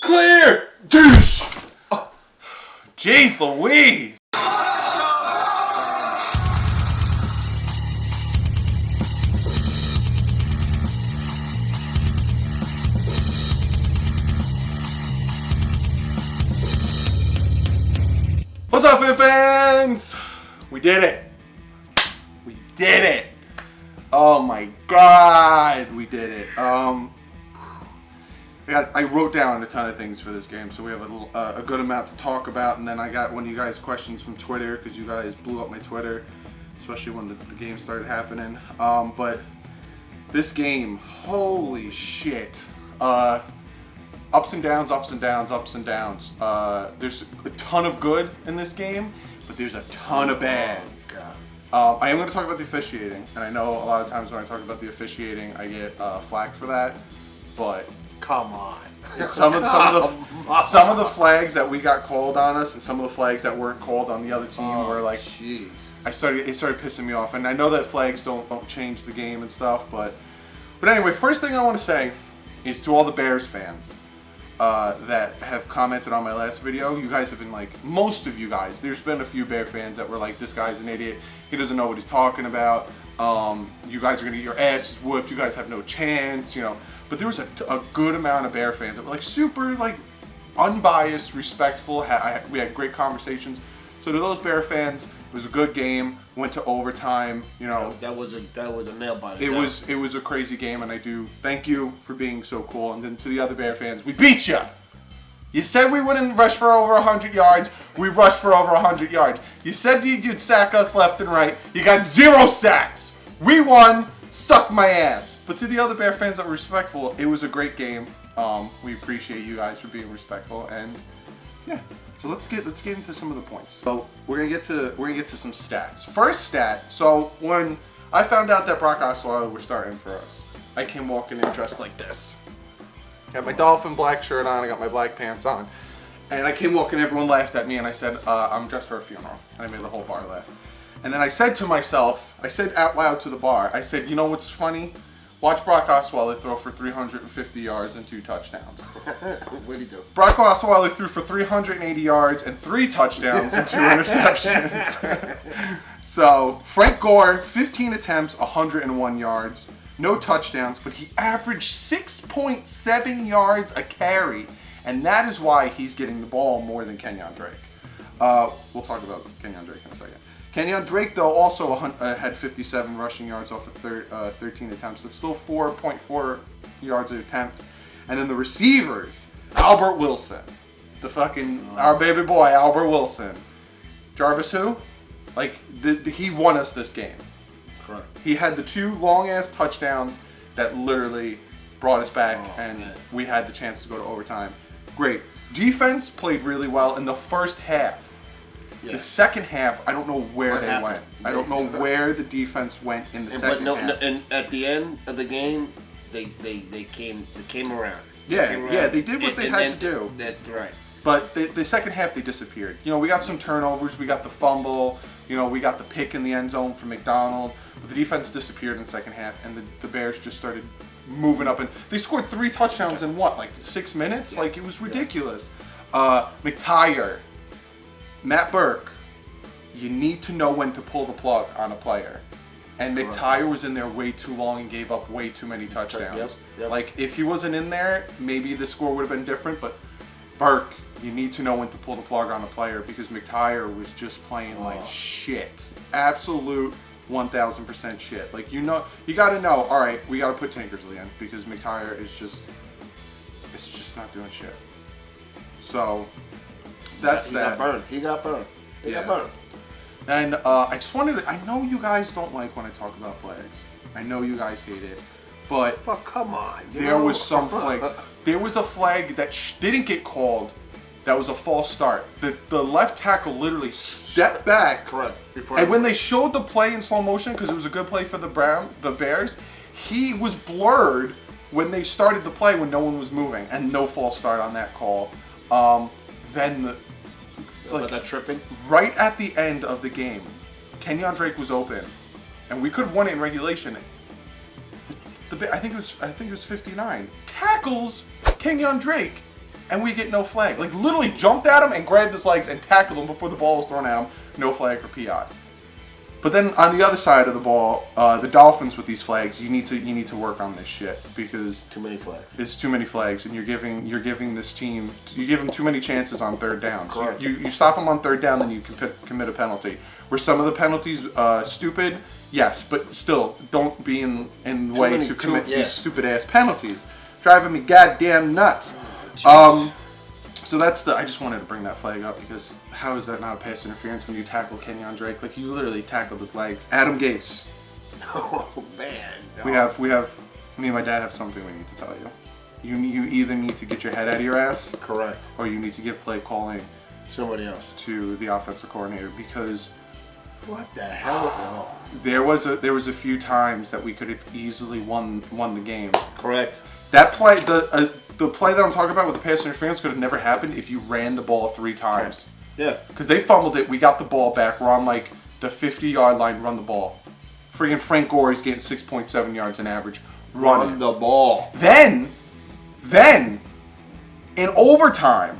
Clear! Douche! Oh. Jeez Louise! What's up, fans? We did it. We did it. Oh my God, we did it. I wrote down a ton of things for this game, so we have a good amount to talk about. And then I got one of you guys' questions from Twitter, because you guys blew up my Twitter, especially when the game started happening. But this game, holy shit. Ups and downs, ups and downs, ups and downs. There's a ton of good in this game, but there's a ton of bad. I am going to talk about the officiating, and I know a lot of times when I talk about the officiating, I get flack for that, but come on. Some of the flags that we got called on us, and some of the flags that weren't called on the other team were like, jeez. It started pissing me off, and I know that flags don't change the game and stuff, but anyway, first thing I want to say is to all the Bears fans that have commented on my last video. You guys have been like, most of you guys, there's been a few Bear fans that were like, this guy's an idiot, he doesn't know what he's talking about, you guys are gonna get your asses whooped, you guys have no chance, you know. But there was a good amount of Bear fans that were like super like unbiased, respectful. We had great conversations. So to those Bear fans, it was a good game. Went to overtime. You know, that was a nail biter. It was a crazy game, and I do thank you for being so cool. And then to the other Bear fans, we beat you. You said we wouldn't rush for over 100 yards. We rushed for over 100 yards. You said you'd sack us left and right. You got 0 sacks. We won. Suck my ass. But to the other Bear fans that were respectful, it was a great game. We appreciate you guys for being respectful, and yeah. So let's get into some of the points. So we're gonna get to some stats. First stat. So when I found out that Brock Osweiler was starting for us, I came walking in dressed like this. Got my Dolphin black shirt on. I got my black pants on, and I came walking. Everyone laughed at me, and I said, "I'm dressed for a funeral." And I made the whole bar laugh. And then I said to myself, I said out loud to the bar, I said, you know what's funny? Watch Brock Osweiler throw for 350 yards and 2 touchdowns. What did he do? Brock Osweiler threw for 380 yards and 3 touchdowns and 2 interceptions. So, Frank Gore, 15 attempts, 101 yards, no touchdowns, but he averaged 6.7 yards a carry, and that is why he's getting the ball more than Kenyon Drake. We'll talk about Kenyon Drake in a second. Kenyon Drake, though, also had 57 rushing yards off of 13 attempts. It's still 4.4 yards an attempt. And then the receivers, Albert Wilson, our baby boy, Albert Wilson. Jarvis who? Like, he won us this game. Correct. He had the 2 long-ass touchdowns that literally brought us back, and we had the chance to go to overtime. Great. Defense played really well in the first half. Yeah. The second half, I don't know where they went. I don't know where the defense went in the second half. And at the end of the game, they came around. Yeah, they did what they had to do. That's right. But the second half, they disappeared. You know, we got some turnovers. We got the fumble. You know, we got the pick in the end zone from McDonald. But the defense disappeared in the second half, and the Bears just started moving up. And they scored 3 touchdowns in what, like 6 minutes? Yes. Like, it was ridiculous. McTire. Matt Burke, you need to know when to pull the plug on a player. And McTire was in there way too long and gave up way too many touchdowns. Yep. Like, if he wasn't in there, maybe the score would have been different, but Burke, you need to know when to pull the plug on a player, because McTire was just playing like shit. Absolute 1000% shit. Like, you gotta know, all right, we gotta put Tankersley in, because McTire is just not doing shit. So, that's that. He got burned. He got burned. And I just wanted to, I know you guys don't like when I talk about flags. I know you guys hate it. But come on. There was some flag. There was a flag that didn't get called. That was a false start. The left tackle literally stepped back. Correct. And when they showed the play in slow motion, because it was a good play for the Bears, he was blurred when they started the play when no one was moving, and no false start on that call. Then that tripping? Right at the end of the game, Kenyon Drake was open, and we could have won it in regulation. I think it was 59. Tackles Kenyon Drake and we get no flag. Like, literally jumped at him and grabbed his legs and tackled him before the ball was thrown at him. No flag or PI. But then on the other side of the ball, the Dolphins with these flags, you need to work on this shit because too many flags. It's too many flags, and you're giving this team, you give them too many chances on third down. Correct. So you stop them on third down, then you can commit a penalty. Were some of the penalties stupid? Yes, but still, don't be in the way to commit these stupid ass penalties. Driving me goddamn nuts. So that's I just wanted to bring that flag up because how is that not a pass interference when you tackle Kenyon Drake? Like, you literally tackled his legs. Adam Gase. Oh man. We have me and my dad have something we need to tell you. You either need to get your head out of your ass. Correct. Or you need to give play calling somebody else to the offensive coordinator because what the hell? There was a few times that we could have easily won the game. Correct. That play, the play that I'm talking about with the pass interference could have never happened if you ran the ball 3 times. Yeah. Because they fumbled it, we got the ball back, we're on like the 50-yard line, run the ball. Friggin' Frank Gore's getting 6.7 yards an average. Run the ball. Then, in overtime,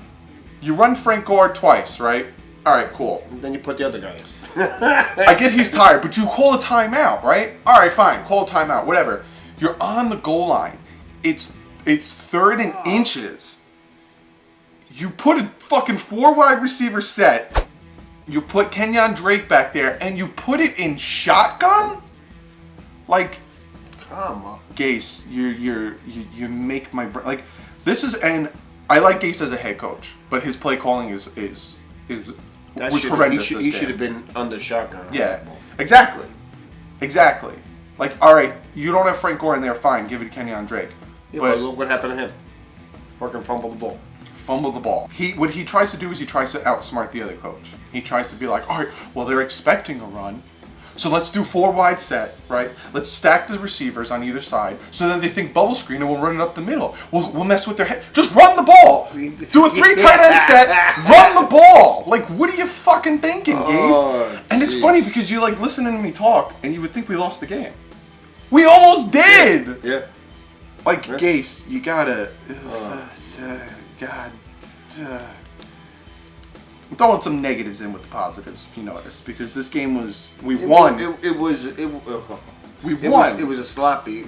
you run Frank Gore twice, right? All right, cool. And then you put the other guy in. I get he's tired, but you call a timeout, right? All right, fine, call a timeout, whatever. You're on the goal line. It's 3rd and inches. You put a fucking 4 wide receiver set. You put Kenyon Drake back there, and you put it in shotgun. Like, come on, Gase, you make my like. This is, and I like Gase as a head coach, but his play calling was horrendous. He should have been under shotgun. Yeah, exactly. Like, all right, you don't have Frank Gore in there, fine, give it to Kenyon Drake. Yeah, but look what happened to him. Fucking fumbled the ball. What he tries to do is he tries to outsmart the other coach. He tries to be like, all right, well, they're expecting a run, so let's do 4 wide set, right? Let's stack the receivers on either side, so then they think bubble screen and we'll run it up the middle. We'll mess with their head. Just run the ball. Do a 3 tight end set. Run the ball. Like, what are you fucking thinking, Gase? And it's funny because you like listening to me talk, and you would think we lost the game. We almost did. Yeah. Like, Gase, you gotta. God. I'm throwing some negatives in with the positives, if you notice, because this game was we won. We won. It was a sloppy,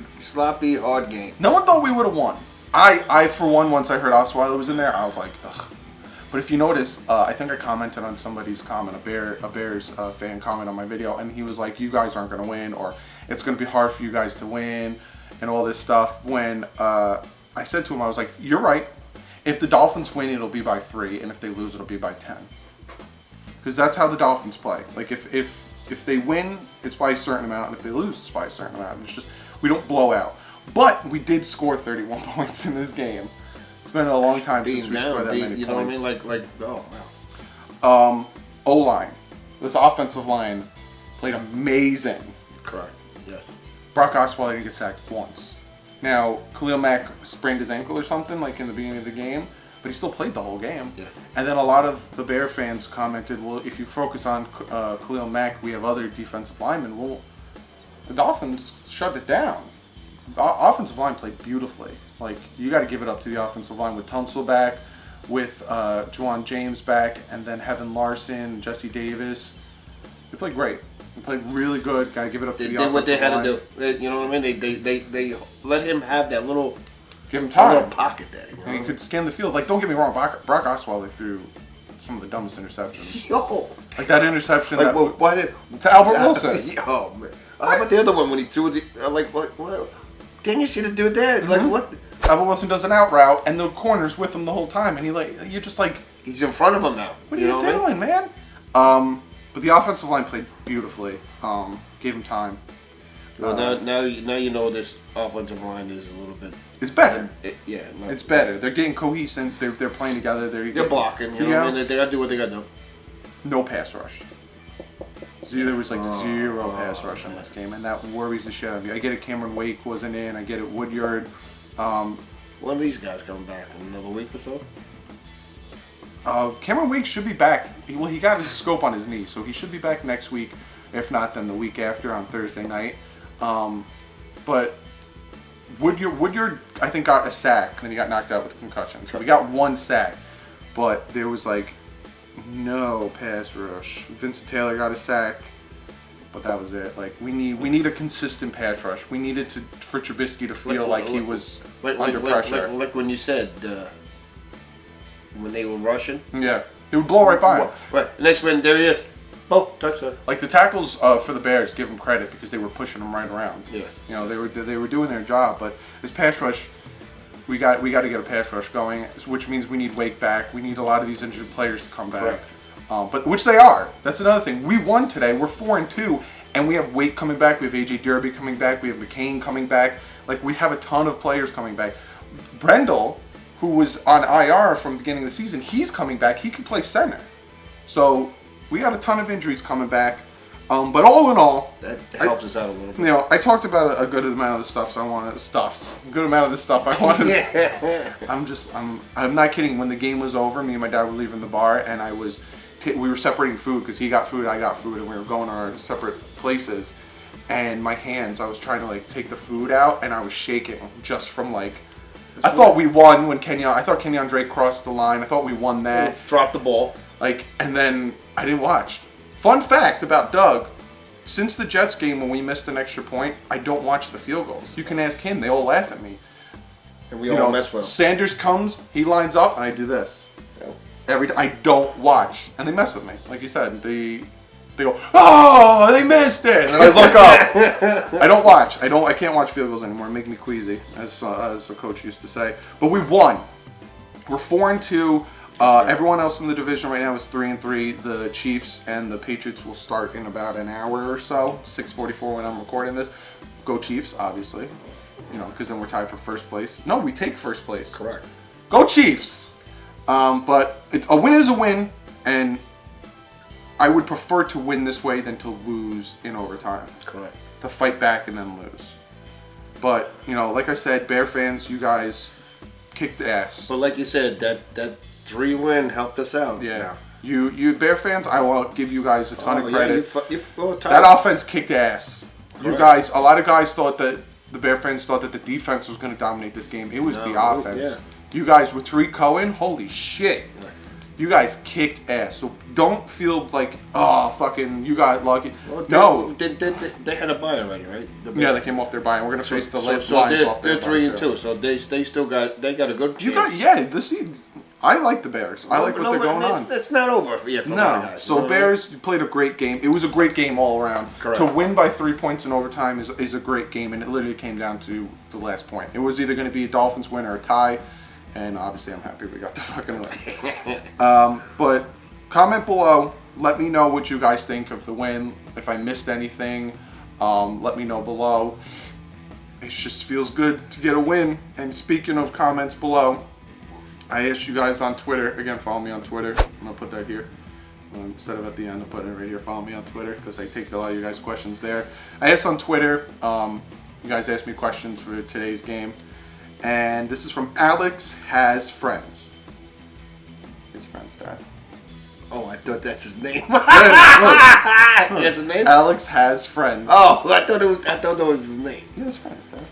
hard game. No one thought we would have won. I for one, once I heard Osweiler was in there, I was like, ugh. But if you notice, I think I commented on somebody's comment, a Bears fan comment on my video, and he was like, "You guys aren't going to win, or it's going to be hard for you guys to win," and all this stuff. When I said to him, I was like, "You're right. If the Dolphins win, it'll be by 3, and if they lose, it'll be by 10. Because that's how the Dolphins play. Like, if they win, it's by a certain amount, and if they lose, it's by a certain amount. It's just, we don't blow out. But we did score 31 points in this game. It's been a long time since we scored that many points. You know what I mean? Oh, wow. O-line. This offensive line played amazing. Correct. Yes. Brock Osweiler didn't get sacked once. Now, Khalil Mack sprained his ankle or something, like in the beginning of the game, but he still played the whole game. Yeah. And then a lot of the Bear fans commented, well, if you focus on Khalil Mack, we have other defensive linemen. Well, the Dolphins shut it down. The offensive line played beautifully. Like, you got to give it up to the offensive line with Tunsil back, with Juwan James back, and then Heaven Larson, Jesse Davis. They played great. They played really good. Got to give it up to the offensive line. They did what they had to do. You know what I mean? They let him have that little, give him time. Little pocket there. You know? And he could scan the field. Like, don't get me wrong, Brock Osweiler threw some of the dumbest interceptions. Yo. Like that interception like, why did, to Albert Wilson. Oh, man. How about the other one when he threw it? Like, what? Didn't you see the dude there? Mm-hmm. Like, what? Albert Wilson does an out route, and the corner's with him the whole time, and you're just like... He's in front of him now. What are you doing, man? But the offensive line played beautifully. Gave him time. Well, now you know this offensive line is a little bit... It's better. It's better. They're getting cohesive. They're playing together. They're blocking. You know what I mean? They got to do what they got to do. No pass rush. There was like zero pass rush in this game, and that worries the shit out of me. I get it, Cameron Wake wasn't in. I get it, Woodyard. One of these guys coming back in another week or so? Cameron Wake should be back. Well, he got his scope on his knee, so he should be back next week. If not, then the week after on Thursday night. But Woodyard I think, got a sack. Then he got knocked out with a concussion. So we got 1 sack. But there was like no pass rush. Vincent Taylor got a sack. But that was it. Like we need a consistent pass rush. We needed for Trubisky to feel like he was under pressure. Like when you said when they were rushing. Yeah, it would blow right by him. Right. Next one, there he is. Oh, touchdown. Like the tackles for the Bears, give them credit because they were pushing them right around. Yeah. You know they were doing their job. But this pass rush, we got to get a pass rush going, which means we need Wake back. We need a lot of these injured players to come back. Correct. But which they are. That's another thing. We won today. We're 4-2, and we have Wake coming back. We have AJ Derby coming back. We have McCain coming back. Like we have a ton of players coming back. Brendel, who was on IR from the beginning of the season, he's coming back. He can play center. So we got a ton of injuries coming back. But all in all, that helps us out a little bit. You know, I talked about a good amount of the stuff. So I wanted a good amount of the stuff I wanted. Yeah. I'm not kidding. When the game was over, me and my dad were leaving the bar, and we were separating food because he got food, I got food, and we were going our separate places. And my hands, I was trying to like take the food out, and I was shaking just from like. I thought we won when I thought Kenyon Drake crossed the line. I thought we won that. Dropped the ball. Like, and then I didn't watch. Fun fact about Doug: since the Jets game when we missed an extra point, I don't watch the field goals. You can ask him; they all laugh at me. And we all mess with him. Sanders comes, he lines up, and I do this. Yeah. I don't watch, and they mess with me. Like you said, they go, oh, they missed it, and then I look up. I don't watch. I can't watch field goals anymore. It make me queasy, as a coach used to say. But we won. We're 4-2. Everyone else in the division right now is 3-3. The Chiefs and the Patriots will start in about an hour or so. 6:44 when I'm recording this. Go Chiefs, obviously. You know, because then we're tied for first place. No, we take first place. Correct. Go Chiefs! But a win is a win, and I would prefer to win this way than to lose in overtime. Correct. To fight back and then lose. But, you know, like I said, Bear fans, you guys kicked ass. But like you said, that 3-win helped us out. Yeah. You Bear fans, I will give you guys a ton of credit. Yeah, that offense kicked ass. Correct. You guys, a lot of guys thought that the Bear fans thought that the defense was going to dominate this game. It was the offense. Yeah. You guys with Tariq Cohen, holy shit. Yeah. You guys kicked ass. So don't feel like, oh, fucking, you got lucky. Well, no. They had a bye already, right? Yeah, they came off their bye. And we're going to face the Lions off their bye. They're 3-2, so they still got a good chance. I like the Bears. I like what they're going on. It's not over yet for my guys. So Bears played a great game. It was a great game all around. Correct. To win by 3 points in overtime is a great game, and it literally came down to the last point. It was either going to be a Dolphins win or a tie, and obviously I'm happy we got the fucking win. But comment below. Let me know what you guys think of the win. If I missed anything, let me know below. It just feels good to get a win. And speaking of comments below, I asked you guys on Twitter. Again, follow me on Twitter. I'm going to put that here. Instead of at the end, I'll put it right here. Follow me on Twitter because I take a lot of you guys' questions there. I asked on Twitter. You guys asked me questions for today's game. And this is from Alex Has Friends. His friends, Dad. Oh, I thought that's his name. Yeah, look. He has a name? Alex Has Friends. Oh, I thought that was his name. He has friends, Dad.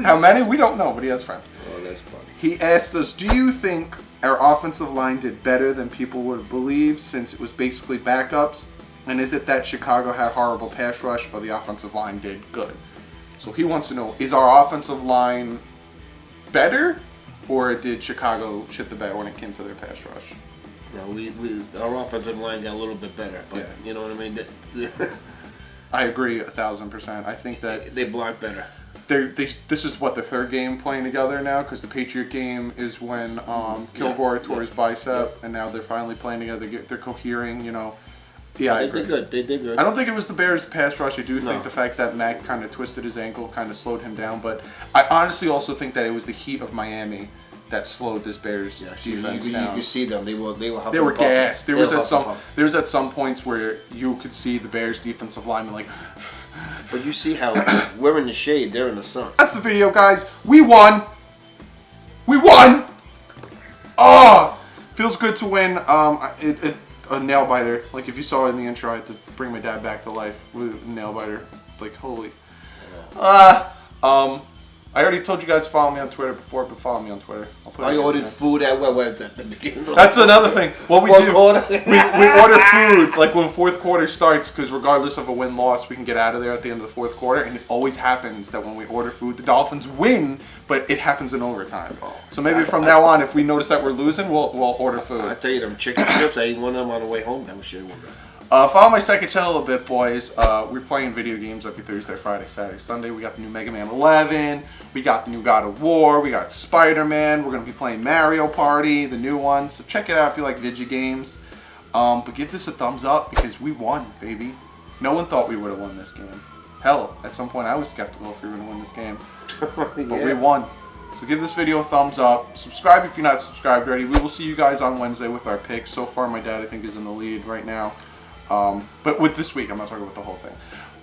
How many? We don't know, but he has friends. Oh, that's funny. He asked us, do you think our offensive line did better than people would have believed since it was basically backups? And is it that Chicago had horrible pass rush, but the offensive line did good? So he wants to know, is our offensive line better, or did Chicago shit the bed when it came to their pass rush? No, our offensive line got a little bit better, but you know what I mean? I agree 1,000%. I think that they block better. This is what the third game playing together now, because the Patriot game is when Kilgore tore his bicep, and now they're finally playing together. They're cohering, you know. Yeah, I agree. They did good. I don't think it was the Bears' pass rush. I do think the fact that Mac kind of twisted his ankle kind of slowed him down, but I honestly also think that it was the heat of Miami that slowed this Bears defense down. You could see them. They were gassed. There was at some points where you could see the Bears defensive linemen like. But you see how we're in the shade, they're in the sun. That's the video, guys. We won. We won. Oh, feels good to win. A nail biter. Like if you saw it in the intro, I had to bring my dad back to life with a nail biter. Like holy. I already told you guys to follow me on Twitter before, but follow me on Twitter. I'll put it I in ordered there. food at what was that? The beginning. That's another thing. What we Fourth do, quarter. we order food like when fourth quarter starts, because regardless of a win-loss, we can get out of there at the end of the fourth quarter. And it always happens that when we order food, the Dolphins win, but it happens in overtime. So maybe from now on, if we notice that we're losing, we'll order I food. tell you, them chicken strips, I ate one of them on the way home. That was shit. Follow my second channel a bit, boys. We're playing video games every Thursday, Friday, Saturday, Sunday. We got the new Mega Man 11. We got the new God of War. We got Spider-Man. We're going to be playing Mario Party, the new one. So check it out if you like video games. But give this a thumbs up because we won, baby. No one thought we would have won this game. Hell, at some point I was skeptical if we were going to win this game. But we won. So give this video a thumbs up. Subscribe if you're not subscribed already. We will see you guys on Wednesday with our picks. So far, my dad, I think, is in the lead right now. But with this week, I'm not talking about the whole thing.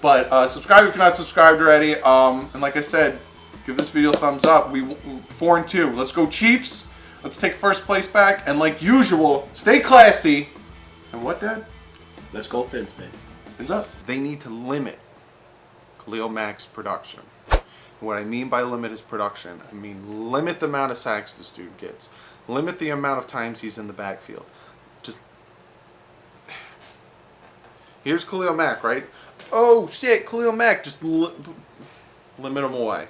But subscribe if you're not subscribed already. And like I said, give this video a thumbs up. We 4-2. Let's go Chiefs. Let's take first place back. And like usual, stay classy. And what, Dad? Let's go Fins, man. Fins up. They need to limit Khalil Mack's production. And what I mean by limit his production, I mean limit the amount of sacks this dude gets. Limit the amount of times he's in the backfield. Just here's Khalil Mack, right? Oh shit, Khalil Mack, just limit him away.